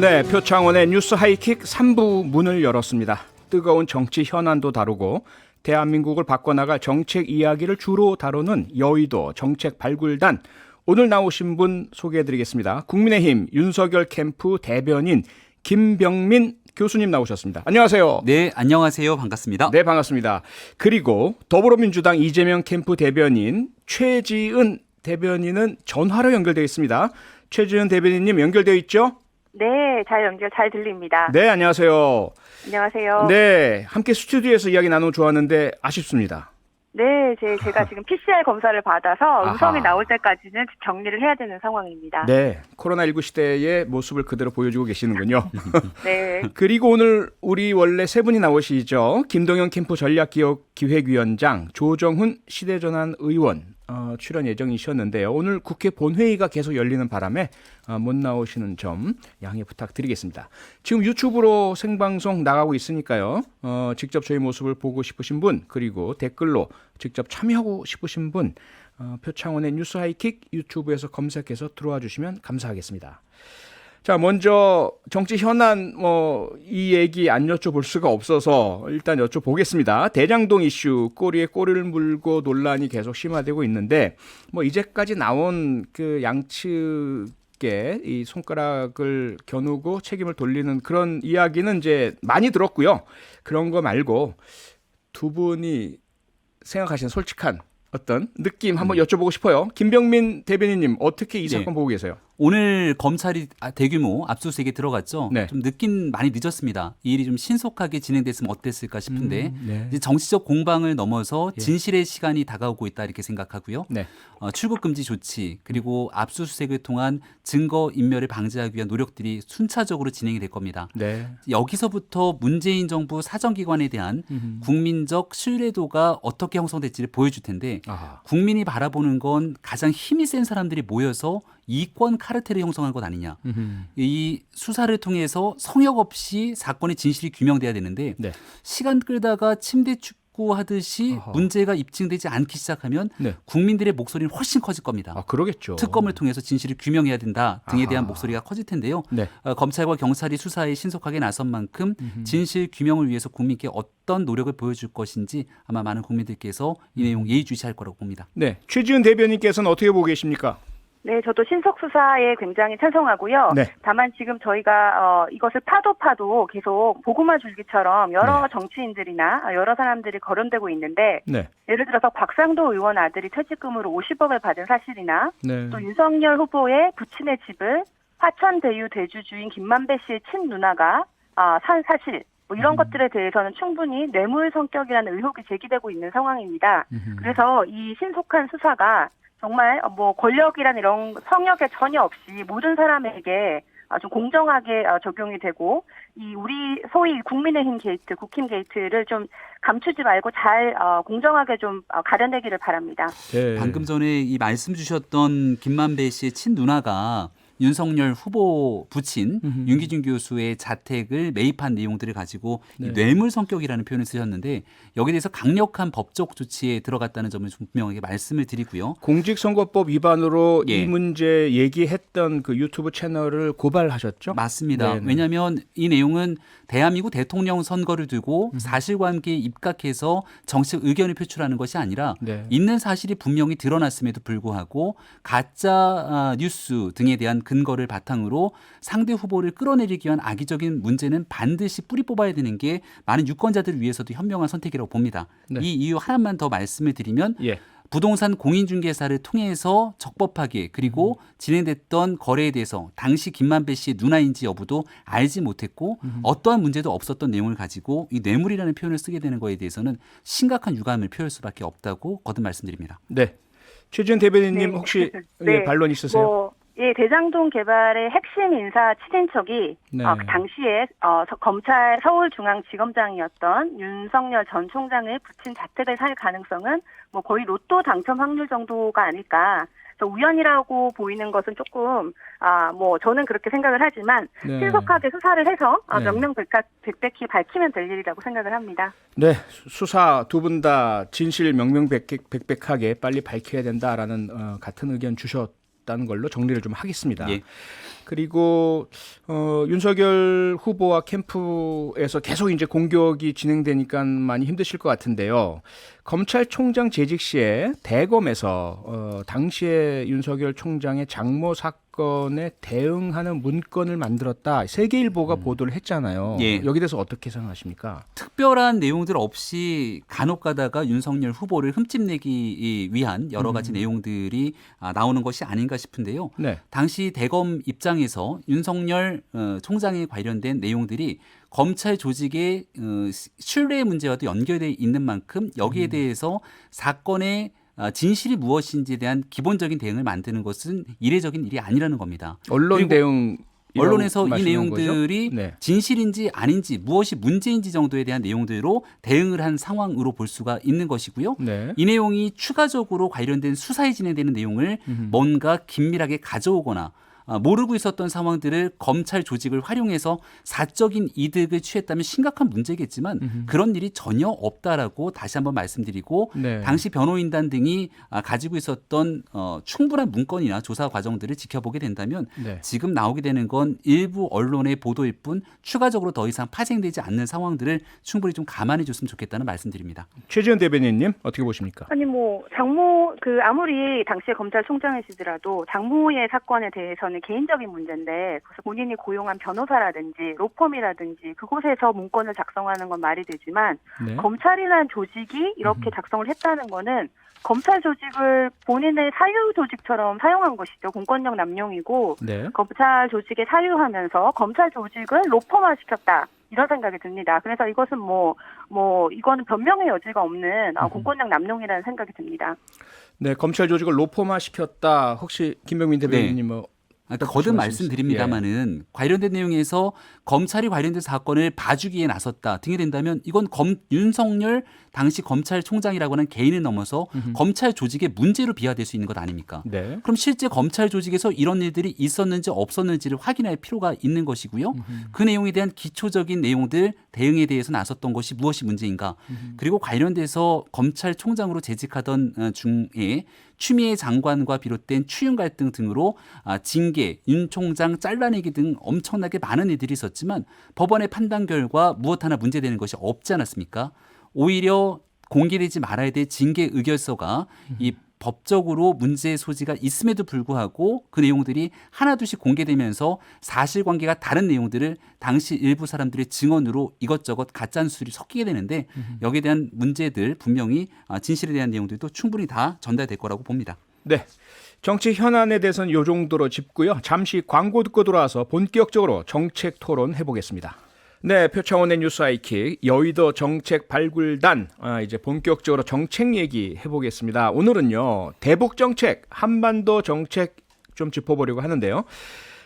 네, 표창원의 뉴스 하이킥 3부 문을 열었습니다. 뜨거운 정치 현안도 다루고 대한민국을 바꿔나갈 정책 이야기를 주로 다루는 여의도 정책 발굴단. 오늘 나오신 분 소개해드리겠습니다. 국민의힘 윤석열 캠프 대변인 김병민 교수님 나오셨습니다. 안녕하세요. 네, 안녕하세요. 반갑습니다. 네, 반갑습니다. 그리고 더불어민주당 이재명 캠프 대변인 최지은 대변인은 전화로 연결되어 있습니다. 최지은 대변인님 연결되어 있죠? 네, 잘 들립니다. 네, 안녕하세요. 안녕하세요. 네, 함께 스튜디오에서 이야기 나누면 좋았는데 아쉽습니다. 네, 제가 지금 PCR 검사를 받아서 음성이 아하. 나올 때까지는 격리를 해야 되는 상황입니다. 네, 코로나19 시대의 모습을 그대로 보여주고 계시는군요. 네. 그리고 오늘 우리 원래 세 분이 나오시죠. 김동연 캠프 전략기획위원장, 조정훈 시대전환 의원 출연 예정이셨는데요. 오늘 국회 본회의가 계속 열리는 바람에 못 나오시는 점 양해 부탁드리겠습니다. 지금 유튜브로 생방송 나가고 있으니까요. 직접 저희 모습을 보고 싶으신 분, 그리고 댓글로 직접 참여하고 싶으신 분, 표창원의 뉴스 하이킥 유튜브에서 검색해서 들어와 주시면 감사하겠습니다. 자, 먼저 정치 현안 이 얘기 안 여쭤볼 수가 없어서 일단 여쭤보겠습니다. 대장동 이슈 꼬리에 꼬리를 물고 논란이 계속 심화되고 있는데 이제까지 나온 그 양측의 이 손가락을 겨누고 책임을 돌리는 그런 이야기는 이제 많이 들었고요. 그런 거 말고 두 분이 생각하시는 솔직한 어떤 느낌 한번 여쭤보고 싶어요. 김병민 대변인님 어떻게 이 사건 보고 계세요? 오늘 검찰이 대규모 압수수색에 들어갔죠. 네. 좀 늦긴 많이 늦었습니다. 이 일이 좀 신속하게 진행됐으면 어땠을까 싶은데 네. 이제 정치적 공방을 넘어서 예. 진실의 시간이 다가오고 있다 이렇게 생각하고요. 네. 출국 금지 조치 그리고 압수수색을 통한 증거 인멸을 방지하기 위한 노력들이 순차적으로 진행이 될 겁니다. 네. 여기서부터 문재인 정부 사정기관에 대한 국민적 신뢰도가 어떻게 형성될지를 보여줄 텐데 아하. 국민이 바라보는 건 가장 힘이 센 사람들이 모여서 이권 카르텔을 형성한 것 아니냐. 이 수사를 통해서 성역 없이 사건의 진실이 규명돼야 되는데 네. 시간 끌다가 침대 축구 하듯이 아하. 문제가 입증되지 않기 시작하면 네. 국민들의 목소리는 훨씬 커질 겁니다. 그러겠죠. 특검을 통해서 진실을 규명해야 된다 등에 대한 아하. 목소리가 커질 텐데요. 네. 검찰과 경찰이 수사에 신속하게 나선 만큼 진실 규명을 위해서 국민께 어떤 노력을 보여줄 것인지 아마 많은 국민들께서 이 내용 예의주시할 거라고 봅니다. 네. 최지은 대변인께서는 어떻게 보고 계십니까? 네, 저도 신속 수사에 굉장히 찬성하고요. 네. 다만 지금 저희가 이것을 파도 계속 고구마 줄기처럼 여러 네. 정치인들이나 여러 사람들이 거론되고 있는데 네. 예를 들어서 곽상도 의원 아들이 퇴직금으로 50억을 받은 사실이나 네. 또 윤석열 후보의 부친의 집을 화천대유 대주주인 김만배 씨의 친누나가 산 사실 이런 것들에 대해서는 충분히 뇌물 성격이라는 의혹이 제기되고 있는 상황입니다. 그래서 이 신속한 수사가 정말 권력이란 이런 성역에 전혀 없이 모든 사람에게 좀 공정하게 적용이 되고 이 우리 소위 국민의힘 게이트, 국힘 게이트를 좀 감추지 말고 잘 공정하게 좀 가려내기를 바랍니다. 네. 방금 전에 이 말씀 주셨던 김만배 씨의 친누나가 윤석열 후보 부친 윤기준 교수의 자택을 매입한 내용들을 가지고 네. 이 뇌물 성격이라는 표현을 쓰셨는데 여기에 대해서 강력한 법적 조치에 들어갔다는 점을 좀 분명하게 말씀을 드리고요. 공직선거법 위반으로 예. 이 문제 얘기했던 그 유튜브 채널을 고발하셨죠? 맞습니다. 네네. 왜냐하면 이 내용은 대한민국 대통령 선거를 두고 사실관계에 입각해서 정치적 의견을 표출하는 것이 아니라 네. 있는 사실이 분명히 드러났음에도 불구하고 가짜 뉴스 등에 대한 근거를 바탕으로 상대 후보를 끌어내리기 위한 악의적인 문제는 반드시 뿌리 뽑아야 되는 게 많은 유권자들을 위해서도 현명한 선택이라고 봅니다. 네. 이 이유 하나만 더 말씀을 드리면 예. 부동산 공인중개사를 통해서 적법하게 그리고 진행됐던 거래에 대해서 당시 김만배 씨의 누나인지 여부도 알지 못했고 어떠한 문제도 없었던 내용을 가지고 이 뇌물이라는 표현을 쓰게 되는 거에 대해서는 심각한 유감을 표할 수밖에 없다고 거듭 말씀드립니다. 네. 최지은 대변인님 네. 혹시 네. 예, 반론 있으세요? 예, 대장동 개발의 핵심 인사 친인척이 네. 그 당시에 검찰 서울중앙지검장이었던 윤석열 전 총장의 부친 자택을 살 가능성은 거의 로또 당첨 확률 정도가 아닐까. 그래서 우연이라고 보이는 것은 조금 저는 그렇게 생각을 하지만 네. 신속하게 수사를 해서 네. 명명백백히 밝히면 될 일이라고 생각을 합니다. 네. 수사 두 분 다 진실 명명백백하게 빨리 밝혀야 된다라는 같은 의견 주셨 있다는 걸로 정리를 좀 하겠습니다. 예. 그리고 윤석열 후보와 캠프에서 계속 이제 공격이 진행되니까 많이 힘드실 것 같은데요. 검찰총장 재직 시에 대검에서 당시에 윤석열 총장의 장모 사건에 대응하는 문건을 만들었다. 세계일보가 보도를 했잖아요. 예. 여기 대해서 어떻게 생각하십니까? 특별한 내용들 없이 간혹 가다가 윤석열 후보를 흠집내기 위한 여러 가지 내용들이 나오는 것이 아닌가 싶은데요. 네. 당시 대검 입장에서 윤석열 총장에 관련된 내용들이 검찰 조직의 신뢰 문제와도 연결되어 있는 만큼 여기에 대해서 사건의 진실이 무엇인지에 대한 기본적인 대응을 만드는 것은 이례적인 일이 아니라는 겁니다. 언론 그리고 대응 언론에서 이 말씀하는 내용들이 거죠? 네. 진실인지 아닌지 무엇이 문제인지 정도에 대한 내용들로 대응을 한 상황으로 볼 수가 있는 것이고요. 네. 이 내용이 추가적으로 관련된 수사에 진행되는 내용을 뭔가 긴밀하게 가져오거나 모르고 있었던 상황들을 검찰 조직을 활용해서 사적인 이득을 취했다면 심각한 문제겠지만 그런 일이 전혀 없다라고 다시 한번 말씀드리고 네. 당시 변호인단 등이 가지고 있었던 충분한 문건이나 조사 과정들을 지켜보게 된다면 네. 지금 나오게 되는 건 일부 언론의 보도일 뿐 추가적으로 더 이상 파생되지 않는 상황들을 충분히 좀 감안해 줬으면 좋겠다는 말씀드립니다. 최지은 대변인님 어떻게 보십니까? 아니 뭐 장모 아무리 당시에 검찰총장이시더라도 장모의 사건에 대해서는 개인적인 문제인데 그래서 본인이 고용한 변호사라든지 로펌이라든지 그곳에서 문건을 작성하는 건 말이 되지만 네. 검찰이라는 조직이 이렇게 작성을 했다는 거는 검찰 조직을 본인의 사유 조직처럼 사용한 것이죠. 공권력 남용이고 네. 검찰 조직에 사유하면서 검찰 조직을 로펌화 시켰다. 이런 생각이 듭니다. 그래서 이것은 이거는 변명의 여지가 없는 공권력 남용이라는 생각이 듭니다. 네, 검찰 조직을 로펌화 시켰다. 혹시 김병민 대변인님 뭐 거듭 말씀드립니다마는 관련된 내용에서 검찰이 관련된 사건을 봐주기에 나섰다 등이 된다면 이건 윤석열 당시 검찰총장이라고 하는 개인을 넘어서 검찰 조직의 문제로 비화될 수 있는 것 아닙니까? 네. 그럼 실제 검찰 조직에서 이런 일들이 있었는지 없었는지를 확인할 필요가 있는 것이고요. 그 내용에 대한 기초적인 내용들 대응에 대해서 나섰던 것이 무엇이 문제인가. 그리고 관련돼서 검찰총장으로 재직하던 중에 추미애 장관과 비롯된 추윤 갈등 등으로 징계, 윤 총장 잘라내기 등 엄청나게 많은 일들이 있었지만 법원의 판단 결과 무엇 하나 문제되는 것이 없지 않았습니까? 오히려 공개되지 말아야 될 징계 의결서가 이 법적으로 문제의 소지가 있음에도 불구하고 그 내용들이 하나둘씩 공개되면서 사실관계가 다른 내용들을 당시 일부 사람들의 증언으로 이것저것 가짜뉴스들이 섞이게 되는데 여기에 대한 문제들 분명히 진실에 대한 내용들도 충분히 다 전달될 거라고 봅니다. 네. 정치 현안에 대해서는 이 정도로 짚고요. 잠시 광고 듣고 돌아와서 본격적으로 정책 토론 해보겠습니다. 네, 표창원의 뉴스 아이킥 여의도 정책 발굴단 이제 본격적으로 정책 얘기 해보겠습니다. 오늘은요 대북 정책, 한반도 정책 좀 짚어보려고 하는데요.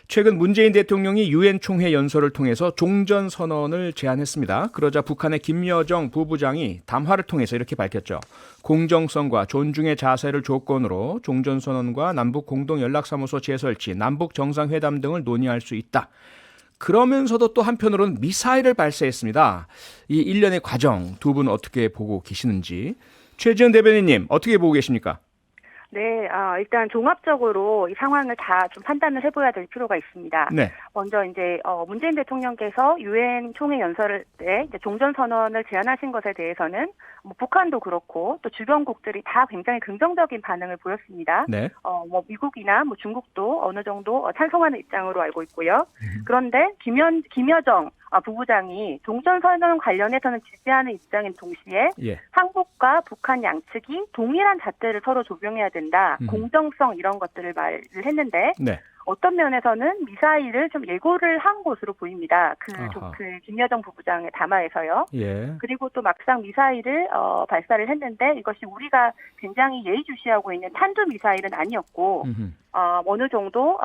최근 문재인 대통령이 유엔 총회 연설을 통해서 종전 선언을 제안했습니다. 그러자 북한의 김여정 부부장이 담화를 통해서 이렇게 밝혔죠. 공정성과 존중의 자세를 조건으로 종전 선언과 남북 공동 연락사무소 재설치, 남북 정상회담 등을 논의할 수 있다. 그러면서도 또 한편으로는 미사일을 발사했습니다. 이 일련의 과정 두 분 어떻게 보고 계시는지. 최지은 대변인님 어떻게 보고 계십니까? 네, 일단 종합적으로 이 상황을 다 좀 판단을 해봐야 될 필요가 있습니다. 네. 먼저 이제 문재인 대통령께서 유엔 총회 연설 때 이제 종전 선언을 제안하신 것에 대해서는 북한도 그렇고 또 주변국들이 다 굉장히 긍정적인 반응을 보였습니다. 네. 미국이나 중국도 어느 정도 찬성하는 입장으로 알고 있고요. 그런데 김여정 부부장이 종전 선언 관련해서는 지지하는 입장인 동시에 예. 한국과 북한 양측이 동일한 잣대를 서로 조명해야 된다. 공정성 이런 것들을 말을 했는데 네. 어떤 면에서는 미사일을 좀 예고를 한 것으로 보입니다. 그 김여정 부부장의 담화에서요. 예. 그리고 또 막상 미사일을 발사를 했는데 이것이 우리가 굉장히 예의주시하고 있는 탄도 미사일은 아니었고 어느 정도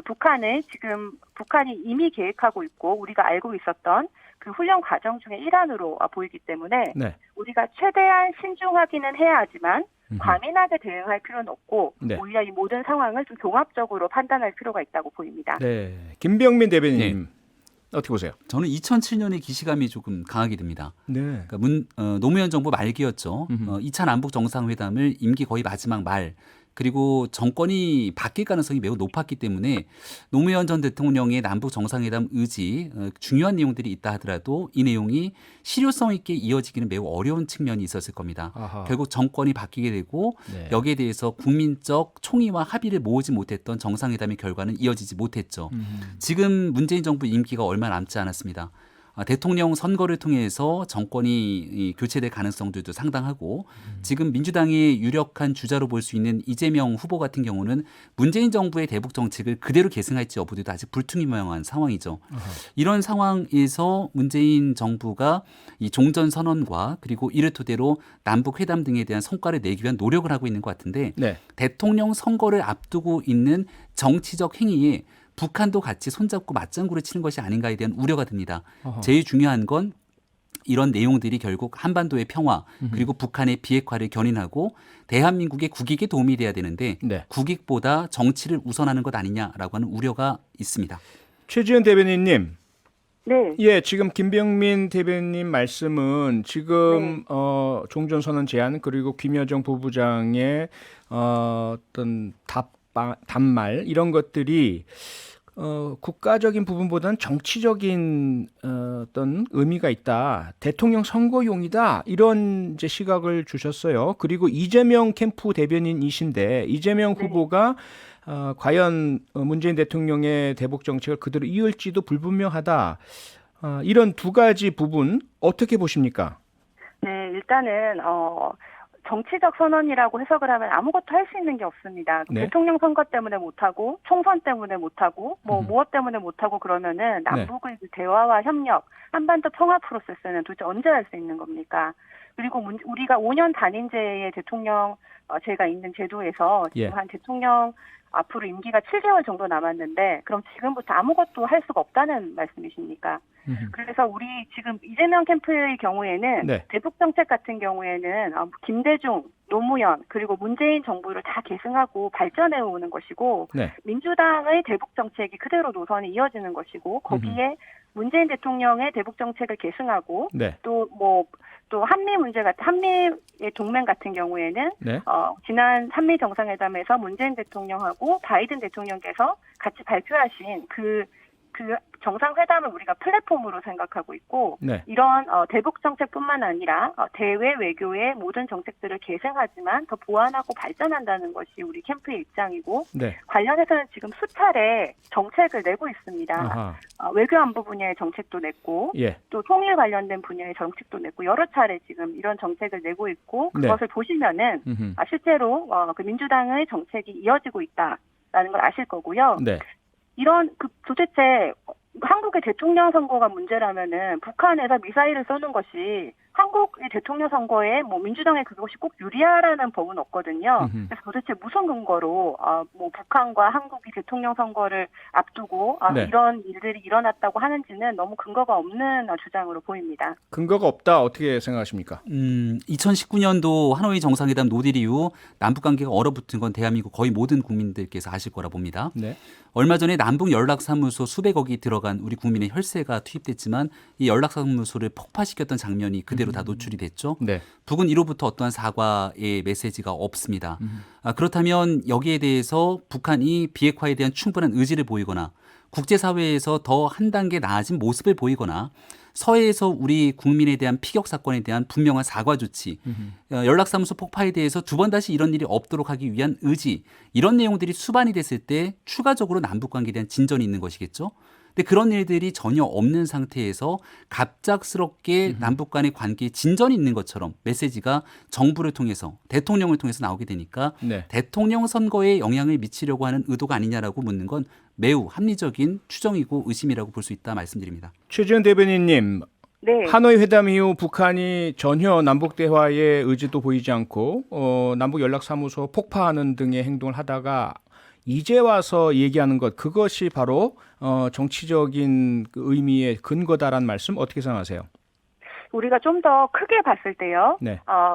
북한이 이미 계획하고 있고 우리가 알고 있었던 그 훈련 과정 중의 일환으로 보이기 때문에 네. 우리가 최대한 신중하기는 해야 하지만 과민하게 대응할 필요는 없고 네. 오히려 이 모든 상황을 좀 종합적으로 판단할 필요가 있다고 보입니다. 네. 김병민 대변인님 어떻게 보세요? 저는 2007년의 기시감이 조금 강하게 듭니다. 네. 그러니까 노무현 정부 말기였죠. 2차 남북 정상회담을 임기 거의 마지막 말 그리고 정권이 바뀔 가능성이 매우 높았기 때문에 노무현 전 대통령의 남북 정상회담 의지 중요한 내용들이 있다 하더라도 이 내용이 실효성 있게 이어지기는 매우 어려운 측면이 있었을 겁니다. 아하. 결국 정권이 바뀌게 되고 네. 여기에 대해서 국민적 총의와 합의를 모으지 못했던 정상회담의 결과는 이어지지 못했죠. 지금 문재인 정부 임기가 얼마 남지 않았습니다. 대통령 선거를 통해서 정권이 교체될 가능성들도 상당하고 지금 민주당의 유력한 주자로 볼 수 있는 이재명 후보 같은 경우는 문재인 정부의 대북 정책을 그대로 계승할지 여부도 아직 불투명한 상황이죠. 이런 상황에서 문재인 정부가 이 종전 선언과 그리고 이를 토대로 남북 회담 등에 대한 성과를 내기 위한 노력을 하고 있는 것 같은데 네. 대통령 선거를 앞두고 있는 정치적 행위에 북한도 같이 손잡고 맞장구를 치는 것이 아닌가에 대한 우려가 듭니다. 어허. 제일 중요한 건 이런 내용들이 결국 한반도의 평화 그리고 북한의 비핵화를 견인하고 대한민국의 국익에 도움이 돼야 되는데 네. 국익보다 정치를 우선하는 것 아니냐라고 하는 우려가 있습니다. 최지은 대변인님. 네. 예, 지금 김병민 대변인 말씀은 지금 종전선언 제안 그리고 김여정 부부장의 어떤 답말 이런 것들이 국가적인 부분보다는 정치적인 어떤 의미가 있다. 대통령 선거용이다. 이런 이제 시각을 주셨어요. 그리고 이재명 캠프 대변인이신데 이재명 후보가 과연 문재인 대통령의 대북 정책을 그대로 이을지도 불분명하다. 이런 두 가지 부분 어떻게 보십니까? 네, 일단은 정치적 선언이라고 해석을 하면 아무것도 할 수 있는 게 없습니다. 네. 대통령 선거 때문에 못하고 총선 때문에 못하고 무엇 때문에 못하고 그러면은 남북의 그 대화와 협력, 한반도 평화 프로세스는 도대체 언제 할 수 있는 겁니까? 그리고 우리가 5년 단임제의 대통령 제가 있는 제도에서 지금 한 대통령 앞으로 임기가 7개월 정도 남았는데 그럼 지금부터 아무것도 할 수가 없다는 말씀이십니까? 그래서 우리 지금 이재명 캠프의 경우에는 대북 정책 같은 경우에는 김대중, 노무현 그리고 문재인 정부를 다 계승하고 발전해 오는 것이고 민주당의 대북 정책이 그대로 노선이 이어지는 것이고 거기에 문재인 대통령의 대북 정책을 계승하고 또 한미 문제 같은 한미의 동맹 같은 경우에는 지난 한미 정상회담에서 문재인 대통령하고 바이든 대통령께서 같이 발표하신 그 정상회담을 우리가 플랫폼으로 생각하고 있고 이런 대북 정책뿐만 아니라 대외 외교의 모든 정책들을 계승하지만 더 보완하고 발전한다는 것이 우리 캠프의 입장이고 관련해서는 지금 수차례 정책을 내고 있습니다. 외교안보 분야의 정책도 냈고 또 통일 관련된 분야의 정책도 냈고 여러 차례 지금 이런 정책을 내고 있고 그것을 보시면은 실제로 그 민주당의 정책이 이어지고 있다라는 걸 아실 거고요. 이런 도대체 한국의 대통령 선거가 문제라면은 북한에서 미사일을 쏘는 것이 한국의 대통령 선거에 민주당에 그것이 꼭 유리하라는 법은 없거든요. 그래서 도대체 무슨 근거로 북한과 한국이 대통령 선거를 앞두고 이런 일들이 일어났다고 하는지는 너무 근거가 없는 주장으로 보입니다. 근거가 없다 어떻게 생각하십니까? 2019년도 하노이 정상회담 노딜 이후 남북 관계가 얼어붙은 건 대한민국 거의 모든 국민들께서 아실 거라 봅니다. 얼마 전에 남북 연락사무소 수백억이 들어간 우리 국민의 혈세가 투입됐지만 이 연락사무소를 폭파시켰던 장면이 그대로 다 노출이 됐죠. 북은 이로부터 어떠한 사과의 메시지가 없습니다. 그렇다면 여기에 대해서 북한이 비핵화에 대한 충분한 의지를 보이거나 국제사회에서 더 한 단계 나아진 모습을 보이거나 서해에서 우리 국민에 대한 피격 사건에 대한 분명한 사과 조치, 연락사무소 폭파에 대해서 두 번 다시 이런 일이 없도록 하기 위한 의지, 이런 내용들이 수반이 됐을 때 추가적으로 남북관계에 대한 진전이 있는 것이겠죠. 근데 그런 일들이 전혀 없는 상태에서 갑작스럽게 남북 간의 관계에 진전이 있는 것처럼 메시지가 정부를 통해서 대통령을 통해서 나오게 되니까 대통령 선거에 영향을 미치려고 하는 의도가 아니냐라고 묻는 건 매우 합리적인 추정이고 의심이라고 볼 수 있다 말씀드립니다. 최지은 대변인님, 하노이 회담 이후 북한이 전혀 남북 대화의 의지도 보이지 않고 남북 연락사무소 폭파하는 등의 행동을 하다가 이제 와서 얘기하는 것, 그것이 바로 정치적인 의미의 근거다라는 말씀 어떻게 생각하세요? 우리가 좀 더 크게 봤을 때요.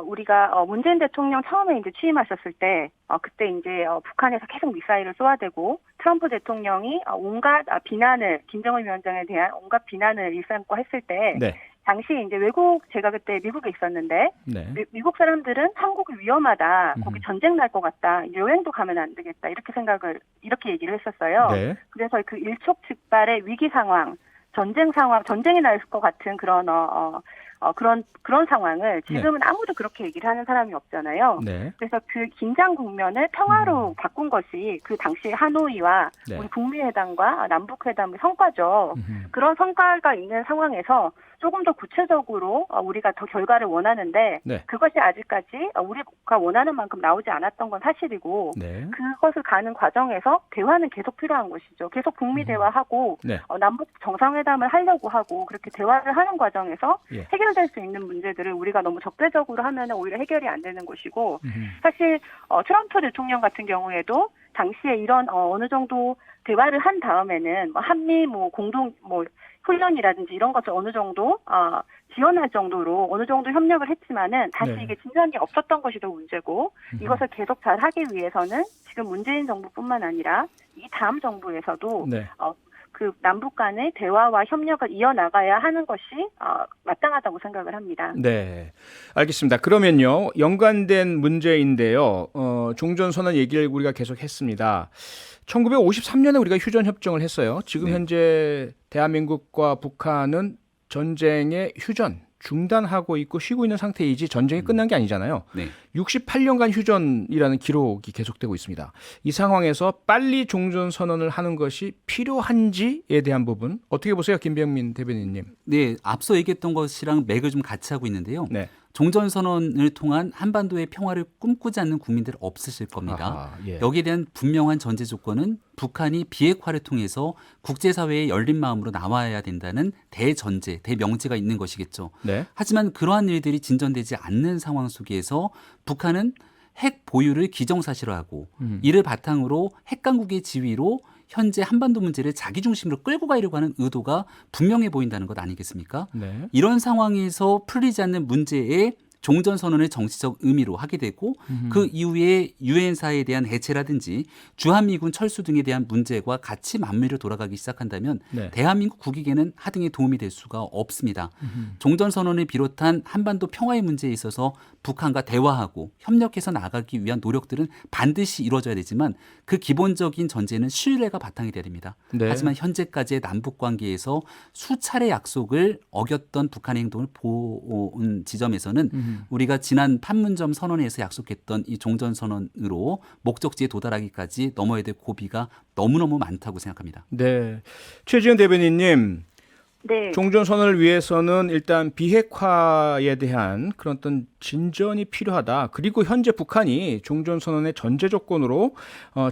우리가 문재인 대통령 처음에 이제 취임하셨을 때 그때 이제 북한에서 계속 미사일을 쏘아대고 트럼프 대통령이 온갖 비난을 김정은 위원장에 대한 온갖 비난을 일삼고 했을 때 당시 이제 제가 그때 미국에 있었는데 네. 미국 사람들은 한국이 위험하다, 거기 음. 전쟁 날 것 같다, 여행도 가면 안 되겠다 이렇게 얘기를 했었어요. 네. 그래서 그 일촉즉발의 위기 상황, 전쟁이 날 것 같은 그런 상황을 지금은 아무도 그렇게 얘기를 하는 사람이 없잖아요. 네. 그래서 그 긴장 국면을 평화로 바꾼 것이 그 당시 하노이와 네. 우리 북미 회담과 남북 회담의 성과죠. 음흠. 그런 성과가 있는 상황에서 조금 더 구체적으로 우리가 더 결과를 원하는데 네. 그것이 아직까지 우리가 원하는 만큼 나오지 않았던 건 사실이고 네. 그것을 가는 과정에서 대화는 계속 필요한 것이죠. 계속 북미 대화하고 네. 남북 정상회담을 하려고 하고 그렇게 대화를 하는 과정에서 예. 해결될 수 있는 문제들을 우리가 너무 적대적으로 하면 오히려 해결이 안 되는 것이고 음흠. 사실 트럼프 대통령 같은 경우에도 당시에 이런 어느 정도 대화를 한 다음에는 한미 공동 훈련이라든지 이런 것을 어느 정도 지원할 정도로 어느 정도 협력을 했지만은 다시 네. 이게 진전이 없었던 것이 더 문제고 이것을 계속 잘 하기 위해서는 지금 문재인 정부뿐만 아니라 이 다음 정부에서도 네. 그 남북 간의 대화와 협력을 이어나가야 하는 것이 마땅하다고 생각을 합니다. 네, 알겠습니다. 그러면요, 연관된 문제인데요. 종전선언 얘기를 우리가 계속 했습니다. 1953년에 우리가 휴전협정을 했어요. 지금 네. 현재 대한민국과 북한은 전쟁의 휴전, 중단하고 있고 쉬고 있는 상태이지 전쟁이 끝난 게 아니잖아요. 네. 68년간 휴전이라는 기록이 계속되고 있습니다. 이 상황에서 빨리 종전선언을 하는 것이 필요한지에 대한 부분 어떻게 보세요, 김병민 대변인님? 네, 앞서 얘기했던 것이랑 맥을 좀 같이 하고 있는데요. 네. 종전선언을 통한 한반도의 평화를 꿈꾸지 않는 국민들 없으실 겁니다. 아하, 예. 여기에 대한 분명한 전제 조건은 북한이 비핵화를 통해서 국제사회의 열린 마음으로 나와야 된다는 대전제, 대명제가 있는 것이겠죠. 네. 하지만 그러한 일들이 진전되지 않는 상황 속에서 북한은 핵 보유를 기정사실화하고 이를 바탕으로 핵강국의 지위로 현재 한반도 문제를 자기 중심으로 끌고 가려고 하는 의도가 분명해 보인다는 것 아니겠습니까? 네. 이런 상황에서 풀리지 않는 문제에 종전선언을 정치적 의미로 하게 되고 그 이후에 유엔사에 대한 해체라든지 주한미군 철수 등에 대한 문제와 같이 맞물려 돌아가기 시작한다면 네. 대한민국 국익에는 하등의 도움이 될 수가 없습니다. 종전선언을 비롯한 한반도 평화의 문제에 있어서 북한과 대화하고 협력해서 나가기 위한 노력들은 반드시 이루어져야 되지만 그 기본적인 전제는 신뢰가 바탕이 돼야 됩니다. 네. 하지만 현재까지의 남북 관계에서 수차례 약속을 어겼던 북한의 행동을 본 지점에서는 우리가 지난 판문점 선언에서 약속했던 이 종전선언으로 목적지에 도달하기까지 넘어야 될 고비가 너무너무 많다고 생각합니다. 네. 최지은 대변인님, 네. 종전선언을 위해서는 일단 비핵화에 대한 그런 어떤 진전이 필요하다. 그리고 현재 북한이 종전선언의 전제 조건으로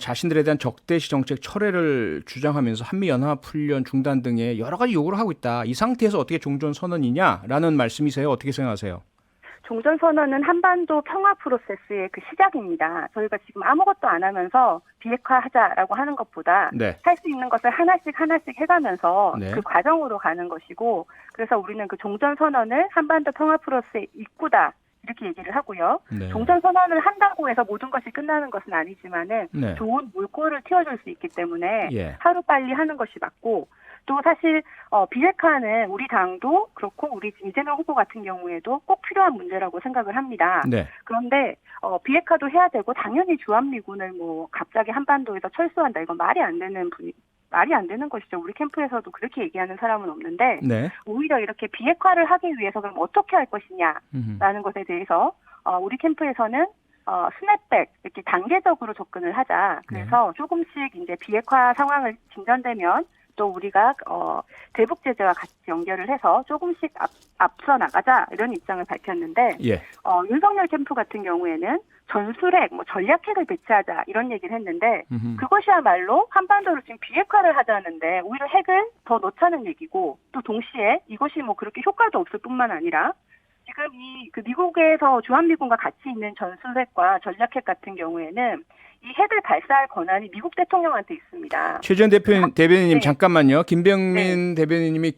자신들에 대한 적대시 정책 철회를 주장하면서 한미연합훈련 중단 등의 여러 가지 요구를 하고 있다. 이 상태에서 어떻게 종전선언이냐라는 말씀이세요. 어떻게 생각하세요? 종전선언은 한반도 평화 프로세스의 그 시작입니다. 저희가 지금 아무것도 안 하면서 비핵화하자라고 하는 것보다 네. 할 수 있는 것을 하나씩 해가면서 네. 그 과정으로 가는 것이고 그래서 우리는 그 종전선언을 한반도 평화 프로세스의 입구다. 이렇게 얘기를 하고요. 네. 종전선언을 한다고 해서 모든 것이 끝나는 것은 아니지만은 네. 좋은 물꼬를 틔워줄 수 있기 때문에 예. 하루빨리 하는 것이 맞고 또 사실 비핵화는 우리 당도 그렇고 우리 이재명 후보 같은 경우에도 꼭 필요한 문제라고 생각을 합니다. 네. 그런데 비핵화도 해야 되고 당연히 주한미군을 갑자기 한반도에서 철수한다 이건 말이 안 되는 것이죠. 우리 캠프에서도 그렇게 얘기하는 사람은 없는데 네. 오히려 이렇게 비핵화를 하기 위해서 그럼 어떻게 할 것이냐라는 것에 대해서 우리 캠프에서는 스냅백 이렇게 단계적으로 접근을 하자. 그래서 조금씩 이제 비핵화 상황을 진전되면 또 우리가 대북 제재와 같이 연결을 해서 조금씩 앞서 나가자 이런 입장을 밝혔는데 예. 윤석열 캠프 같은 경우에는 전술핵, 전략핵을 배치하자 이런 얘기를 했는데 그것이야말로 한반도로 지금 비핵화를 하자는데 오히려 핵을 더 넣자는 얘기고 또 동시에 이것이 그렇게 효과도 없을 뿐만 아니라 지금 그 미국에서 주한미군과 같이 있는 전술핵과 전략핵 같은 경우에는 이 핵을 발사할 권한이 미국 대통령한테 있습니다. 최재현 대변인님 네. 잠깐만요. 김병민 대변인님이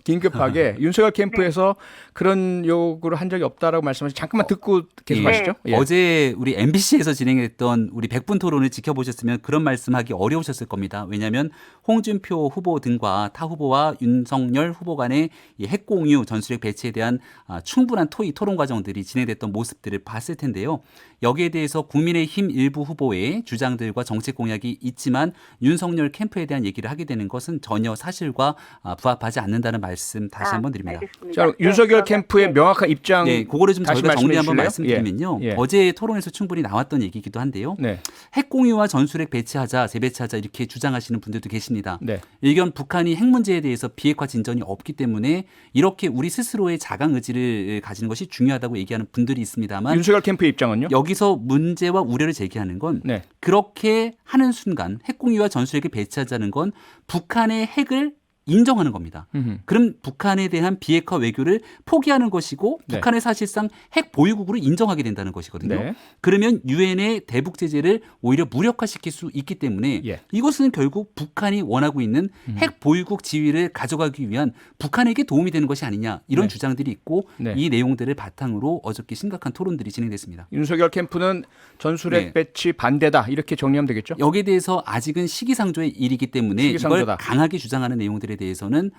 긴급하게 윤석열 캠프에서 그런 요구를 한 적이 없다라고 말씀하시죠. 잠깐만 듣고 계속하시죠. 예. 어제 우리 MBC에서 진행했던 우리 100분 토론을 지켜보셨으면 그런 말씀하기 어려우셨을 겁니다. 왜냐하면 홍준표 후보 등과 타 후보와 윤석열 후보 간의 이 핵공유 전술핵 배치에 대한 충분한 토론 과정들이 진행됐던 모습들을 봤을 텐데요. 여기에 대해서 국민의힘 일부 후보의 주장들과 정책 공약이 있지만 윤석열 캠프에 대한 얘기를 하게 되는 것은 전혀 사실과 부합하지 않는다는 말씀 다시 한번 드립니다. 알겠습니다. 자, 윤석열 그러면, 캠프의 명확한 입장 네, 그거를 좀 다시 저희가 정리 말씀해 한번 주실래요? 말씀드리면요. 예. 어제 토론에서 충분히 나왔던 얘기이기도 한데요. 네. 핵공유와 전술핵 배치하자, 재배치하자 이렇게 주장하시는 분들도 계십니다. 네. 일견 북한이 핵 문제에 대해서 비핵화 진전이 없기 때문에 이렇게 우리 스스로의 자강 의지를 가지는 것이 중요하다고 얘기하는 분들이 있습니다만 윤석열 캠프의 입장은요? 여기서 문제와 우려를 제기하는 건 네. 그렇게 하는 순간 핵공유와 전술핵을 배치하자는 건 북한의 핵을 인정하는 겁니다. 그럼 북한에 대한 비핵화 외교를 포기하는 것이고 네. 북한을 사실상 핵 보유국으로 인정하게 된다는 것이거든요. 네. 그러면 유엔의 대북 제재를 오히려 무력화시킬 수 있기 때문에 예. 이것은 결국 북한이 원하고 있는 핵 보유국 지위를 가져가기 위한 북한에게 도움이 되는 것이 아니냐 이런 네. 주장들이 있고 네. 이 내용들을 바탕으로 어저께 심각한 토론들이 진행됐습니다. 윤석열 캠프는 전술핵 네. 배치 반대다 이렇게 정리하면 되겠죠? 여기에 대해서 아직은 시기상조의 일이기 때문에 시기상조다. 이걸 강하게 주장하는 내용들에 대해서는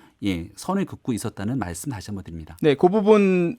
선을 긋고 있었다는 말씀 다시 한번 드립니다. 네, 그 부분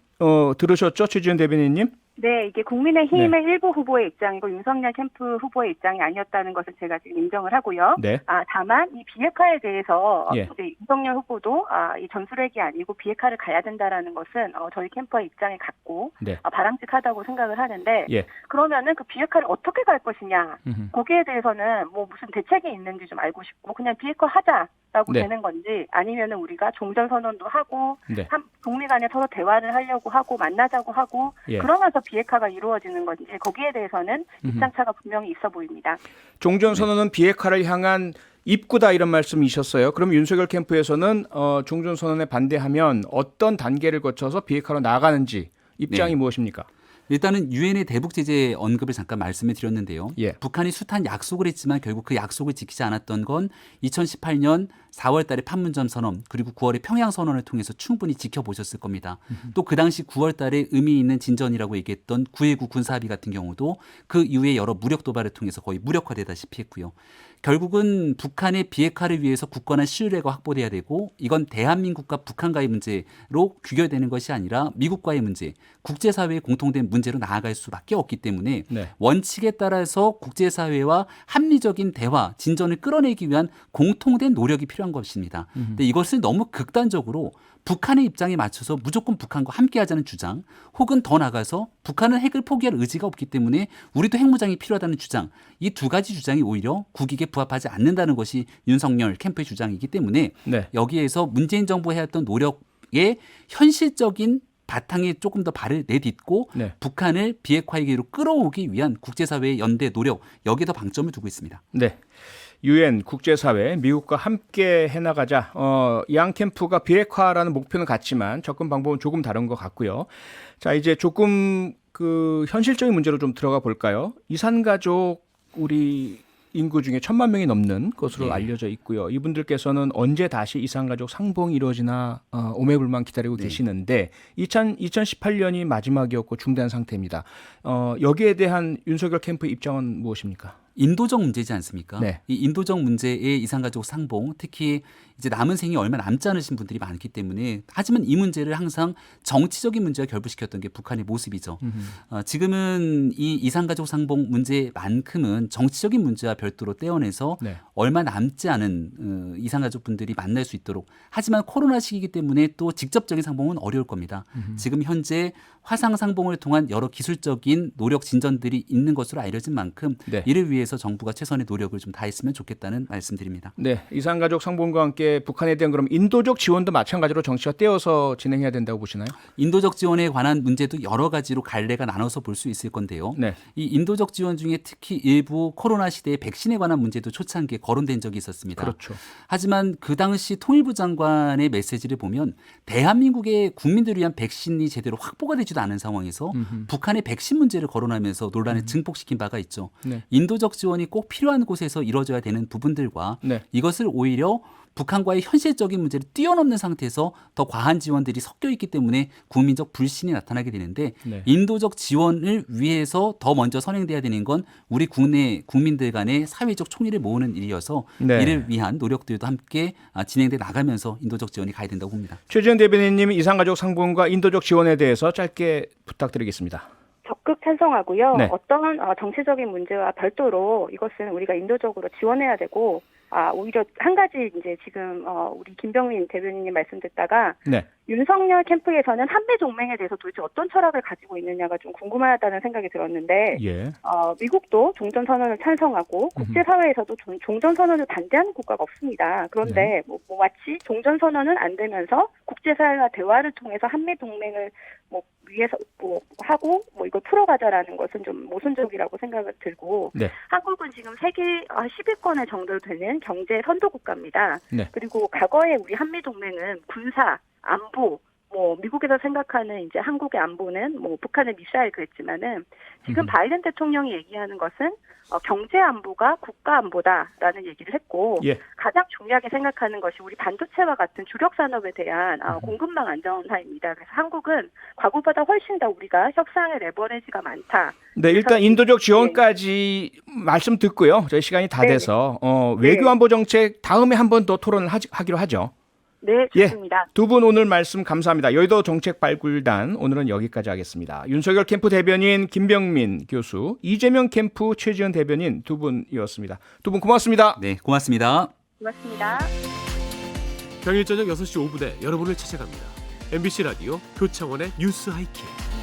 들으셨죠, 최지은 대변인님? 네, 이게 국민의힘의 일부 후보의 입장이고 윤석열 캠프 후보의 입장이 아니었다는 것을 제가 지금 인정을 하고요. 네. 다만 이 비핵화에 대해서 예. 이제 윤석열 후보도 이 전술핵이 아니고 비핵화를 가야 된다라는 것은 저희 캠프의 입장에 같고 네. 바람직하다고 생각을 하는데 예. 그러면은 그 비핵화를 어떻게 갈 것이냐 음흠. 거기에 대해서는 뭐 무슨 대책이 있는지 좀 알고 싶고 그냥 비핵화 하자라고 네. 되는 건지 아니면은 우리가 종전 선언도 하고 네. 북미 간에 서로 대화를 하려고 하고 만나자고 하고 예. 그러면서 비핵화가 이루어지는 건지 거기에 대해서는 입장차가 분명히 있어 보입니다. 종전선언은 비핵화를 향한 입구다 이런 말씀이셨어요. 그럼 윤석열 캠프에서는 종전선언에 반대하면 어떤 단계를 거쳐서 비핵화로 나아가는지 입장이 네. 무엇입니까? 일단은 유엔의 대북 제재 언급을 잠깐 말씀을 드렸는데요. 예. 북한이 숱한 약속을 했지만 결국 그 약속을 지키지 않았던 건 2018년 4월 달에 판문점 선언 그리고 9월에 평양 선언을 통해서 충분히 지켜보셨을 겁니다. 또 그 당시 9월 달에 의미 있는 진전이라고 얘기했던 9.19 군사합의 같은 경우도 그 이후에 여러 무력 도발을 통해서 거의 무력화되다시피 했고요. 결국은 북한의 비핵화를 위해서 굳건한 신뢰가 확보돼야 되고 이건 대한민국과 북한과의 문제로 귀결되는 것이 아니라 미국과의 문제, 국제사회의 공통된 문제로 나아갈 수밖에 없기 때문에 네. 원칙에 따라서 국제사회와 합리적인 대화, 진전을 끌어내기 위한 공통된 노력이 필요한 것입니다. 근데 이것을 너무 극단적으로 북한의 입장에 맞춰서 무조건 북한과 함께하자는 주장 혹은 더 나아가서 북한은 핵을 포기할 의지가 없기 때문에 우리도 핵무장이 필요하다는 주장 이 두 가지 주장이 오히려 국익에 부합하지 않는다는 것이 윤석열 캠프의 주장이기 때문에 네. 여기에서 문재인 정부 해왔던 노력의 현실적인 바탕에 조금 더 발을 내딛고 네. 북한을 비핵화에게로 끌어오기 위한 국제사회의 연대 노력 여기에 더 방점을 두고 있습니다. 네. 유엔 국제사회 미국과 함께 해나가자. 양 캠프가 비핵화라는 목표는 같지만 접근 방법은 조금 다른 것 같고요. 자, 이제 조금 그 현실적인 문제로 좀 들어가 볼까요? 이산가족 우리 인구 중에 1,000만 명이 넘는 것으로 네. 알려져 있고요. 이분들께서는 언제 다시 이산가족 상봉이 이루어지나 오매불만 기다리고 네. 계시는데 2018년이 마지막이었고 중단 상태입니다. 여기에 대한 윤석열 캠프의 입장은 무엇입니까? 인도적 문제지 않습니까? 네. 이 인도적 문제의 이산가족 상봉, 특히 이제 남은 생이 얼마 남지 않으신 분들이 많기 때문에 하지만 이 문제를 항상 정치적인 문제와 결부시켰던 게 북한의 모습이죠. 지금은 이 이산가족 상봉 문제만큼은 정치적인 문제와 별도로 떼어내서 네. 얼마 남지 않은 이산가족 분들이 만날 수 있도록 하지만 코로나 시기이기 때문에 또 직접적인 상봉은 어려울 겁니다. 지금 현재 화상 상봉을 통한 여러 기술적인 노력 진전들이 있는 것으로 알려진 만큼 네. 이를 위해 위해서 정부가 최선의 노력을 좀 다했으면 좋겠다는 말씀드립니다. 네, 이산가족 상봉과 함께 북한에 대한 그럼 인도적 지원도 마찬가지로 정치와 떼어서 진행해야 된다고 보시나요? 인도적 지원에 관한 문제도 여러 가지로 갈래가 나눠서 볼 수 있을 건데요. 네. 이 인도적 지원 중에 특히 일부 코로나 시대의 백신에 관한 문제도 초창기에 거론된 적이 있었습니다. 그렇죠. 하지만 그 당시 통일부 장관의 메시지를 보면 대한민국의 국민들을 위한 백신이 제대로 확보가 되지도 않은 상황에서 북한의 백신 문제를 거론하면서 논란을 증폭시킨 바가 있죠. 네. 인도적 지원이 꼭 필요한 곳에서 이루어져야 되는 부분들과 네. 이것을 오히려 북한과의 현실적인 문제를 뛰어넘는 상태에서 더 과한 지원들이 섞여 있기 때문에 국민적 불신이 나타나게 되는데 네. 인도적 지원을 위해서 더 먼저 선행돼야 되는 건 우리 국내 국민들 간의 사회적 총의를 모으는 일이어서 네. 이를 위한 노력들도 함께 진행돼 나가면서 인도적 지원이 가야 된다고 봅니다. 최지은 대변인님 이산가족 상봉과 인도적 지원에 대해서 짧게 부탁드리겠습니다. 적극 찬성하고요. 네. 어떤 정치적인 문제와 별도로 이것은 우리가 인도적으로 지원해야 되고, 오히려 한 가지 이제 지금 우리 김병민 대변인님 말씀 듣다가 네. 윤석열 캠프에서는 한미 동맹에 대해서 도대체 어떤 철학을 가지고 있느냐가 좀 궁금하다는 생각이 들었는데, 예. 미국도 종전 선언을 찬성하고 국제사회에서도 종전 선언을 반대하는 국가가 없습니다. 그런데 뭐 마치 종전 선언은 안 되면서 국제사회와 대화를 통해서 한미 동맹을 위해서 하고 이걸 풀어가자라는 것은 좀 모순적이라고 생각이 들고, 네. 한국은 지금 세계 10위권에 정도 되는 경제 선도 국가입니다. 네. 그리고 과거에 우리 한미 동맹은 군사, 안보, 미국에서 생각하는 이제 한국의 안보는 북한의 미사일 그랬지만은 지금 바이든 대통령이 얘기하는 것은 경제 안보가 국가 안보다라는 얘기를 했고, 예. 가장 중요하게 생각하는 것이 우리 반도체와 같은 주력 산업에 대한 공급망 안정화입니다. 그래서 한국은 과거보다 훨씬 더 우리가 협상의 레버리지가 많다. 네, 일단 인도적 지원까지 말씀 듣고요. 저희 시간이 다 네. 돼서 외교안보 정책 다음에 한 번 더 토론을 하기로 하죠. 네, 좋습니다. 두 분 오늘 말씀 감사합니다. 여의도 정책 발굴단 오늘은 여기까지 하겠습니다. 윤석열 캠프 대변인 김병민 교수, 이재명 캠프 최지은 대변인 두 분이었습니다. 두 분 고맙습니다. 네, 고맙습니다. 고맙습니다. 평일 저녁 6시 5분에 여러분을 찾아갑니다. MBC 라디오 표창원의 뉴스 하이킥.